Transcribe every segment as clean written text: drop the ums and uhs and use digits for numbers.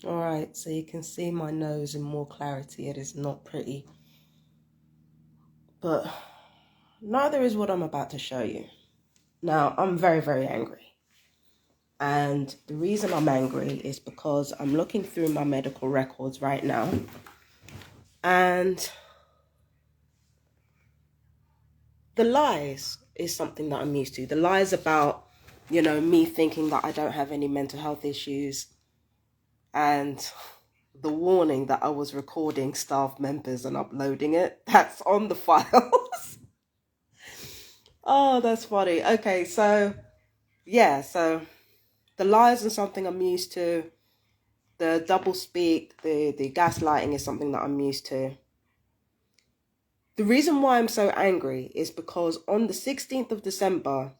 All right, so you can see my nose in more clarity. It is not pretty, but neither is what I'm about to show you. Now, I'm very, very angry. And the reason I'm angry is because I'm looking through my medical records right now. And the lies is something that I'm used to. The lies about, me thinking that I don't have any mental health issues. And the warning that I was recording staff members and uploading it. That's on the files. Oh, that's funny. Okay, so the lies are something I'm used to. The double speak, the gaslighting is something that I'm used to. The reason why I'm so angry is because on the 16th of December,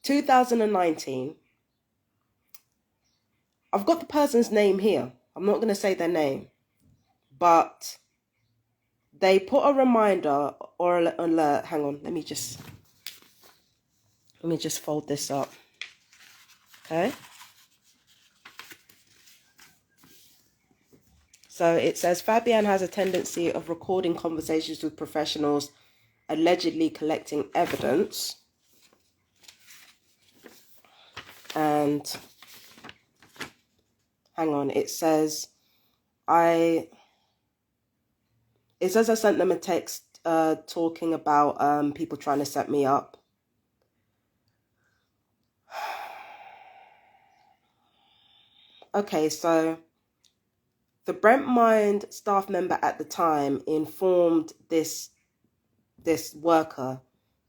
2019, I've got the person's name here. I'm not going to say their name, but they put a reminder or an alert. Hang on, let me just fold this up. Okay. So it says Fabienne has a tendency of recording conversations with professionals, allegedly collecting evidence. And hang on, it says I sent them a text talking about people trying to set me up. Okay, so the Brent Mind staff member at the time informed this worker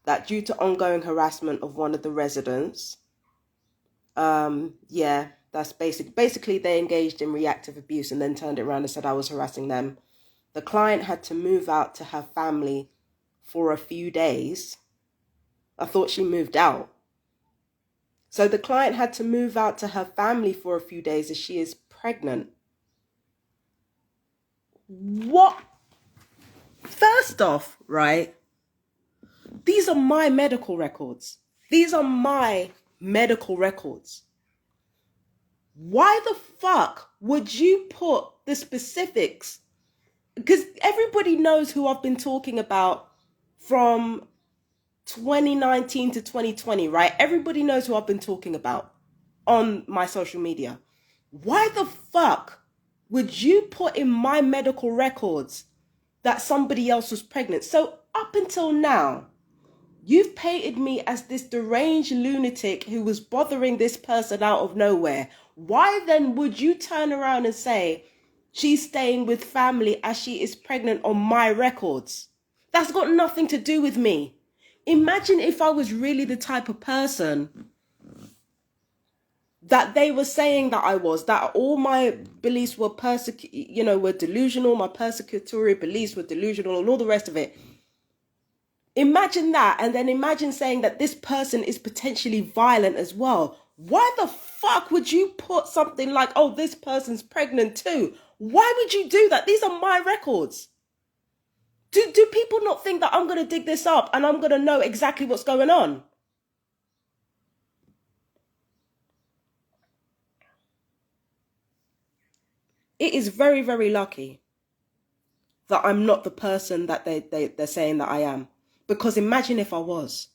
that due to ongoing harassment of one of the residents, that's basically they engaged in reactive abuse and then turned it around and said I was harassing them. The client had to move out to her family for a few days. I thought she moved out. So the client had to move out to her family for a few days as she is pregnant. What? First off, right? These are my medical records. Why the fuck would you put the specifics? Because everybody knows who I've been talking about from 2019 to 2020, right? Everybody knows who I've been talking about on my social media. Why the fuck would you put in my medical records that somebody else was pregnant? So up until now, you've painted me as this deranged lunatic who was bothering this person out of nowhere. Why then would you turn around and say she's staying with family as she is pregnant on my records? That's got nothing to do with me. Imagine if I was really the type of person that they were saying that I was, that all my beliefs were were delusional, my persecutory beliefs were delusional and all the rest of it. Imagine that, and then imagine saying that this person is potentially violent as well. Why the fuck would you put something like, oh, this person's pregnant too? Why would you do that? These are my records. Do people not think that I'm going to dig this up and I'm going to know exactly what's going on? It is very, very lucky that I'm not the person that they're saying that I am. Because imagine if I was.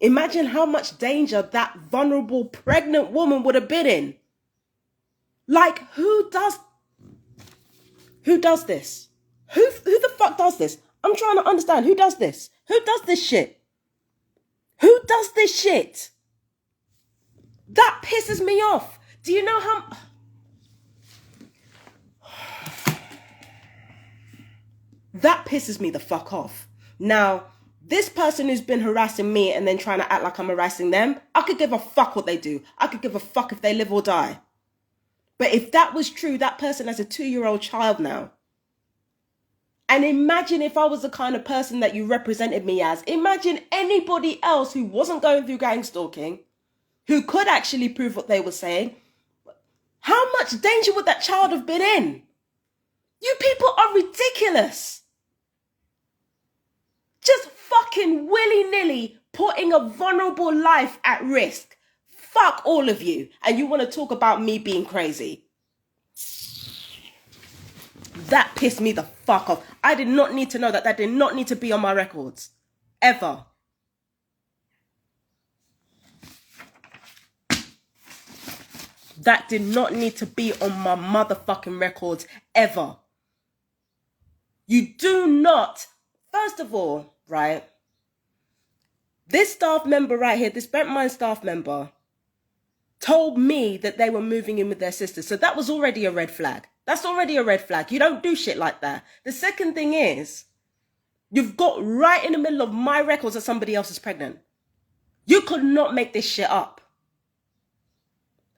Imagine how much danger that vulnerable pregnant woman would have been in. Like, who does this? Who the fuck does this? I'm trying to understand. Who does this? Who does this shit? Who does this shit? That pisses me off. Do you know how... That pisses me the fuck off. Now, this person who's been harassing me and then trying to act like I'm harassing them, I could give a fuck what they do. I could give a fuck if they live or die. But if that was true, that person has a 2-year-old child now. And imagine if I was the kind of person that you represented me as. Imagine anybody else who wasn't going through gang stalking, who could actually prove what they were saying. How much danger would that child have been in? You people are ridiculous. Just fucking willy-nilly putting a vulnerable life at risk. Fuck all of you. And you want to talk about me being crazy. That pissed me the fuck off. I did not need to know that. That did not need to be on my records. Ever. That did not need to be on my motherfucking records. Ever. You do not. First of all, right? This staff member right here, this Brent Mine staff member, told me that they were moving in with their sisters. So that was already a red flag. That's already a red flag. You don't do shit like that. The second thing is, you've got right in the middle of my records that somebody else is pregnant. You could not make this shit up.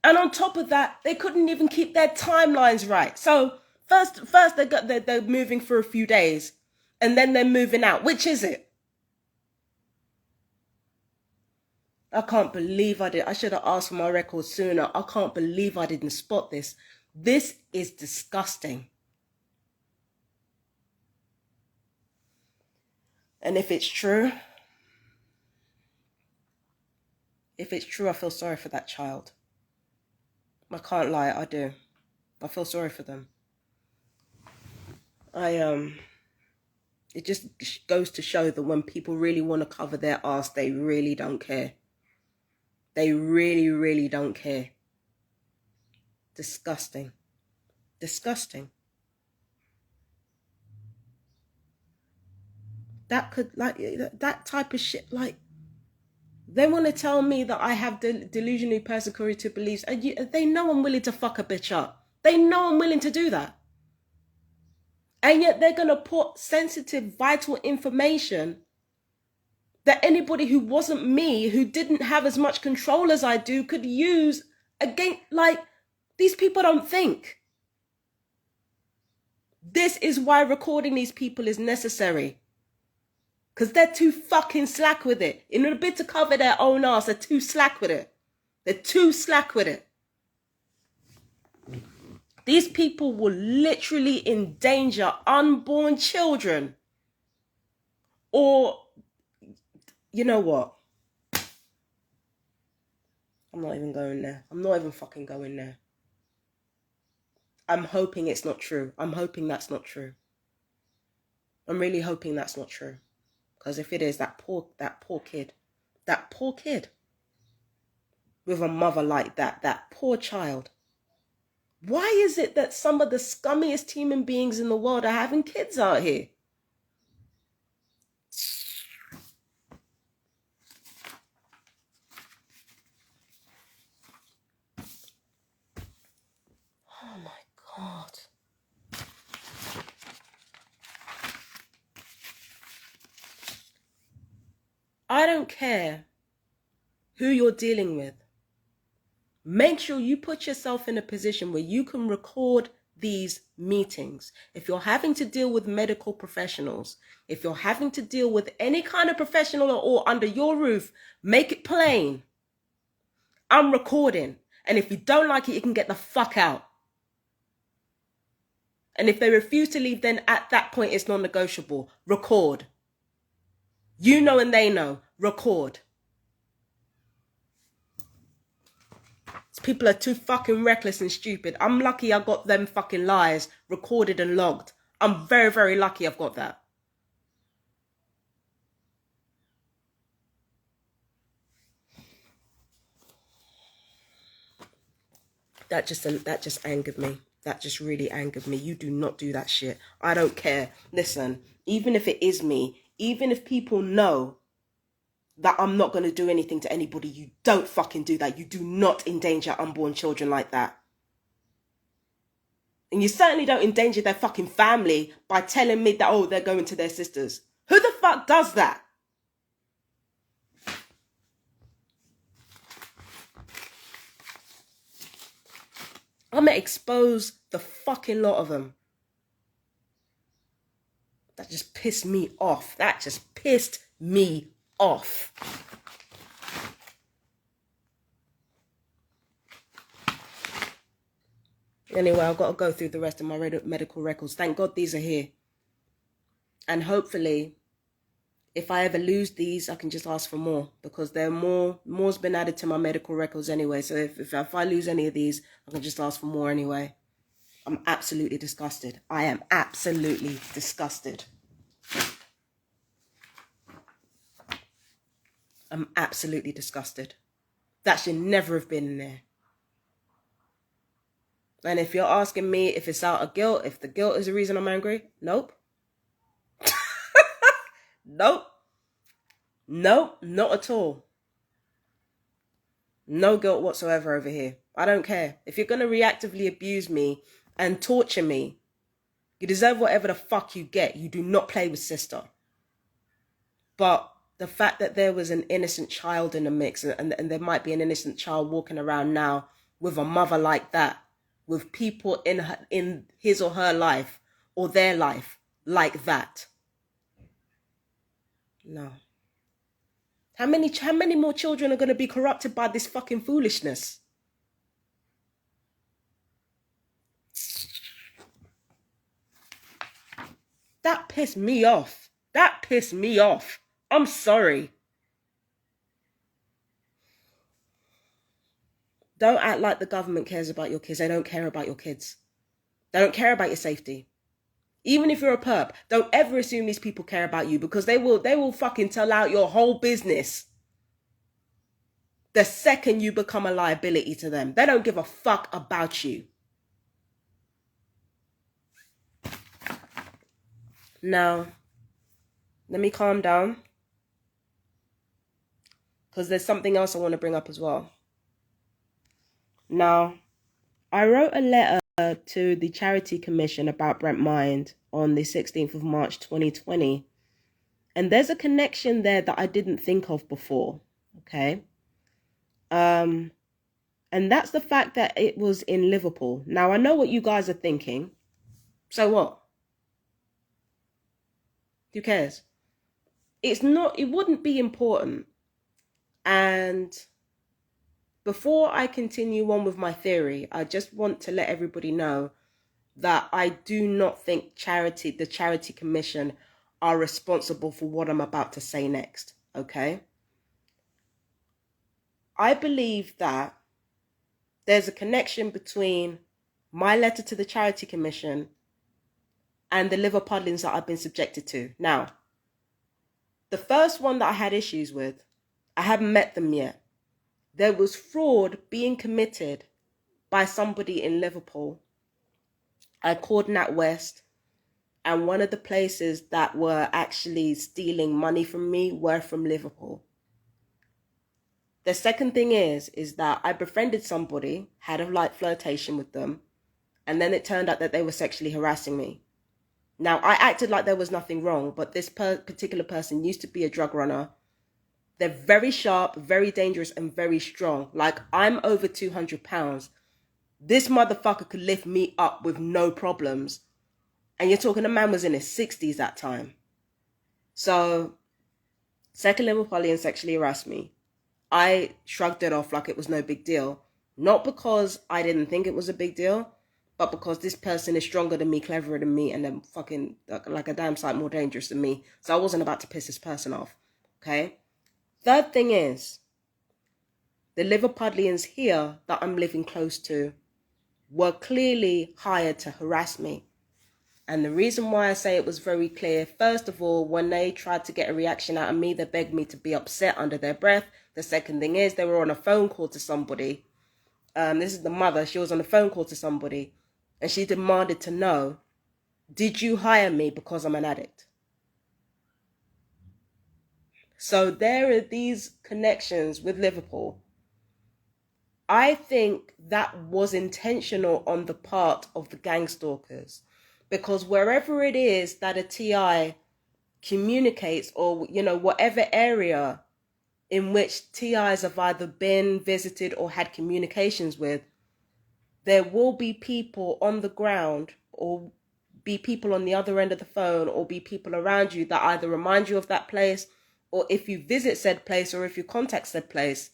And on top of that, they couldn't even keep their timelines right. So first they're moving for a few days, and then they're moving out. Which is it? I can't believe I did. I should have asked for my records sooner. I can't believe I didn't spot this. This is disgusting. And if it's true, I feel sorry for that child. I can't lie, I do. I feel sorry for them. It just goes to show that when people really want to cover their ass, they really don't care. They really, really don't care. Disgusting. Disgusting. That could, like, that type of shit, like, they want to tell me that I have delusional persecutory beliefs. And they know I'm willing to fuck a bitch up. They know I'm willing to do that. And yet they're going to put sensitive, vital information that anybody who wasn't me, who didn't have as much control as I do, could use against, like, these people don't think. This is why recording these people is necessary. Because they're too fucking slack with it. In a bit to cover their own ass, they're too slack with it. They're too slack with it. These people will literally endanger unborn children. Or, you know what? I'm not even going there. I'm not even fucking going there. I'm hoping it's not true. I'm hoping that's not true. I'm really hoping that's not true. Because if it is, that poor kid with a mother like that poor child. Why is it that some of the scummiest human beings in the world are having kids out here? Oh my God. I don't care who you're dealing with. Make sure you put yourself in a position where you can record these meetings. If you're having to deal with medical professionals, if you're having to deal with any kind of professional or under your roof, make it plain. I'm recording. And if you don't like it, you can get the fuck out. And if they refuse to leave, then at that point, it's non-negotiable. Record. You know and they know. Record. People are too fucking reckless and stupid. I'm lucky I got them fucking lies recorded and logged. I'm very, very lucky I've got that. That just angered me. That just really angered me. You do not do that shit. I don't care. Listen, even if it is me, even if people know that I'm not going to do anything to anybody, you don't fucking do that. You do not endanger unborn children like that. And you certainly don't endanger their fucking family by telling me that, oh, they're going to their sisters. Who the fuck does that? I'm going to expose the fucking lot of them. That just pissed me off. That just pissed me off. Anyway, I've got to go through the rest of my medical records. Thank God these are here. And hopefully, if I ever lose these, I can just ask for more. Because there are more's been added to my medical records anyway. So if I lose any of these, I can just ask for more anyway. I'm absolutely disgusted. I am absolutely disgusted. I'm absolutely disgusted. That should never have been in there. And if you're asking me if it's out of guilt, if the guilt is the reason I'm angry, nope. Nope. Nope, not at all. No guilt whatsoever over here. I don't care. If you're going to reactively abuse me and torture me, you deserve whatever the fuck you get. You do not play with sister. But the fact that there was an innocent child in the mix, and there might be an innocent child walking around now with a mother like that, with people in his or her life or their life like that. No. How many more children are going to be corrupted by this fucking foolishness? That pissed me off. That pissed me off. I'm sorry. Don't act like the government cares about your kids. They don't care about your kids. They don't care about your safety. Even if you're a perp, don't ever assume these people care about you, because they will fucking tell out your whole business the second you become a liability to them. They don't give a fuck about you. Now, let me calm down, because there's something else I want to bring up as well. Now, I wrote a letter to the Charity Commission about Brent Mind on the 16th of March 2020. And there's a connection there that I didn't think of before, okay? And that's the fact that it was in Liverpool. Now, I know what you guys are thinking. So what? Who cares? It wouldn't be important. And before I continue on with my theory, I just want to let everybody know that I do not think the Charity Commission are responsible for what I'm about to say next, okay? I believe that there's a connection between my letter to the Charity Commission and the Liverpudlians that I've been subjected to. Now, the first one that I had issues with, I haven't met them yet. There was fraud being committed by somebody in Liverpool. I called NatWest, and one of the places that were actually stealing money from me were from Liverpool. The second thing is that I befriended somebody, had a light flirtation with them, and then it turned out that they were sexually harassing me. Now, I acted like there was nothing wrong, but this particular person used to be a drug runner. They're very sharp, very dangerous, and very strong. Like, I'm over 200 pounds. This motherfucker could lift me up with no problems. And you're talking, a man was in his 60s that time. So, second Liverpudlian sexually harassed me. I shrugged it off like it was no big deal. Not because I didn't think it was a big deal, but because this person is stronger than me, cleverer than me, and then fucking like a damn sight more dangerous than me. So I wasn't about to piss this person off, okay? Third thing is, the Liverpudlians here that I'm living close to were clearly hired to harass me. And the reason why I say it was very clear, first of all, when they tried to get a reaction out of me, they begged me to be upset under their breath. The second thing is, they were on a phone call to somebody. This is the mother. She was on a phone call to somebody, and she demanded to know, did you hire me because I'm an addict? So there are these connections with Liverpool. I think that was intentional on the part of the gang stalkers, because wherever it is that a TI communicates, or, you know, whatever area in which TIs have either been visited or had communications with, there will be people on the ground, or be people on the other end of the phone, or be people around you that either remind you of that place, or if you visit said place, or if you contact said place,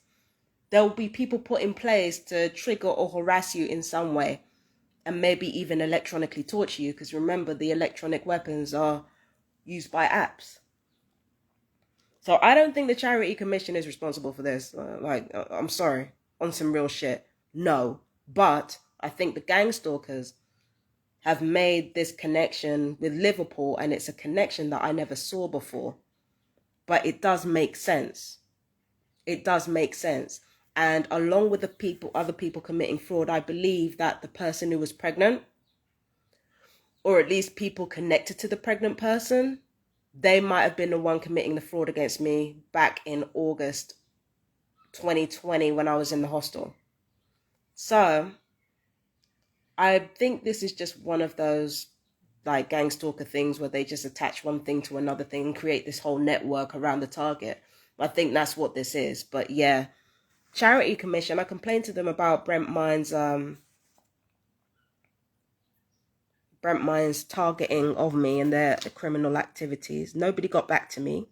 there will be people put in place to trigger or harass you in some way, and maybe even electronically torture you, because remember, the electronic weapons are used by apps. So I don't think the Charity Commission is responsible for this. I'm sorry, on some real shit. No. But I think the gang stalkers have made this connection with Liverpool, and it's a connection that I never saw before. But it does make sense. It does make sense. And along with the other people committing fraud, I believe that the person who was pregnant, or at least people connected to the pregnant person, they might have been the one committing the fraud against me back in August 2020 when I was in the hostel. So I think this is just one of those like gang stalker things where they just attach one thing to another thing and create this whole network around the target. I think that's what this is. But yeah, Charity Commission, I complained to them about Brent Mine's targeting of me and their criminal activities. Nobody got back to me.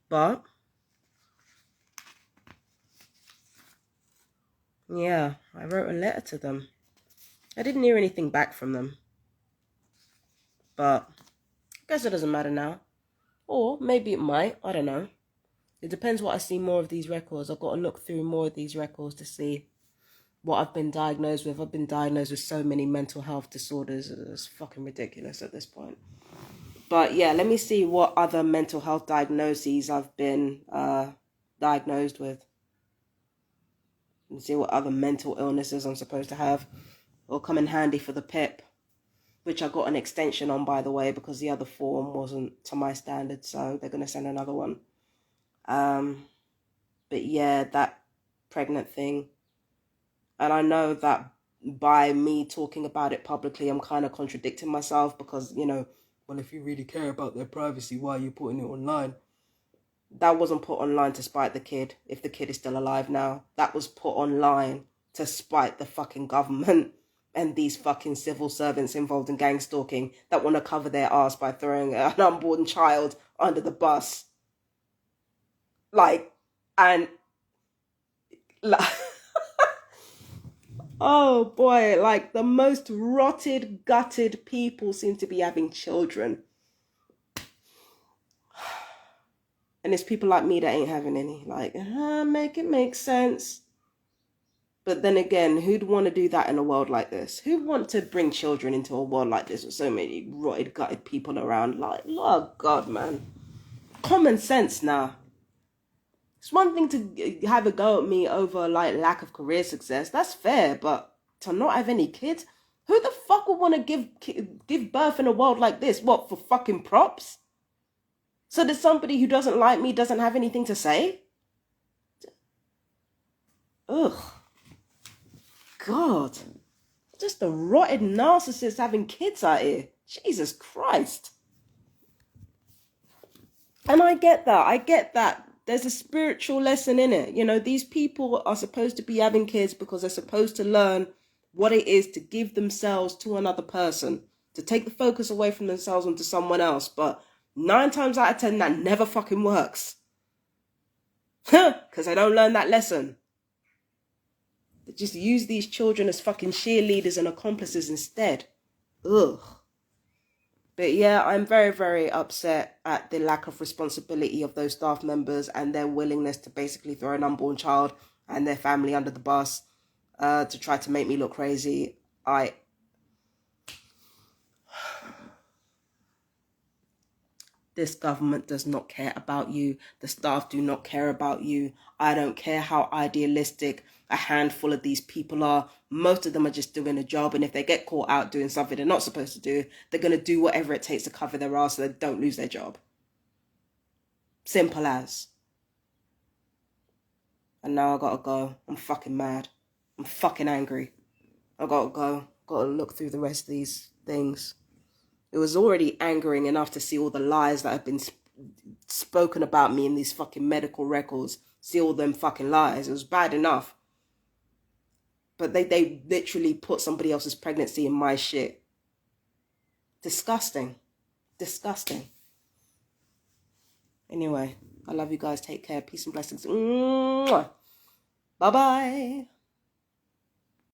But yeah, I wrote a letter to them. I didn't hear anything back from them. But I guess it doesn't matter now. Or maybe it might. I don't know. It depends what I see more of these records. I've got to look through more of these records to see what I've been diagnosed with. I've been diagnosed with so many mental health disorders. It's fucking ridiculous at this point. But yeah, let me see what other mental health diagnoses I've been diagnosed with. And see what other mental illnesses I'm supposed to have. Will come in handy for the PIP, which I got an extension on, by the way, because the other form wasn't to my standards, so they're going to send another one. But yeah, that pregnant thing. And I know that by me talking about it publicly, I'm kind of contradicting myself because, you know, well, if you really care about their privacy, why are you putting it online? That wasn't put online to spite the kid, if the kid is still alive now. That was put online to spite the fucking government and these fucking civil servants involved in gang stalking that want to cover their ass by throwing an unborn child under the bus. Like, and... like, oh boy, like the most rotted, gutted people seem to be having children. And it's people like me that ain't having any. Like, make it make sense. But then again, who'd want to do that in a world like this? Who'd want to bring children into a world like this with so many rotted, gutted people around? Like, oh God, man. Common sense now. It's one thing to have a go at me over, like, lack of career success. That's fair, but to not have any kids? Who the fuck would want to give birth in a world like this? What, for fucking props? So that somebody who doesn't like me doesn't have anything to say? Ugh. God. Just a rotted narcissist having kids out here. Jesus Christ. And I get that. There's a spiritual lesson in it. You know, these people are supposed to be having kids because they're supposed to learn what it is to give themselves to another person, to take the focus away from themselves onto someone else. But 9 times out of 10, that never fucking works. Because I don't learn that lesson. They just use these children as fucking cheerleaders and accomplices instead. Ugh. But yeah, I'm very, very upset at the lack of responsibility of those staff members and their willingness to basically throw an unborn child and their family under the bus to try to make me look crazy. This government does not care about you. The staff do not care about you. I don't care how idealistic a handful of these people are. Most of them are just doing a job, and if they get caught out doing something they're not supposed to do, they're going to do whatever it takes to cover their ass so they don't lose their job. Simple as. And now I gotta go. I'm fucking mad. I'm fucking angry. I gotta go. Gotta look through the rest of these things. It was already angering enough to see all the lies that have been spoken about me in these fucking medical records. See all them fucking lies. It was bad enough. But they literally put somebody else's pregnancy in my shit. Disgusting. Disgusting. Anyway, I love you guys. Take care. Peace and blessings. Mwah. Bye-bye.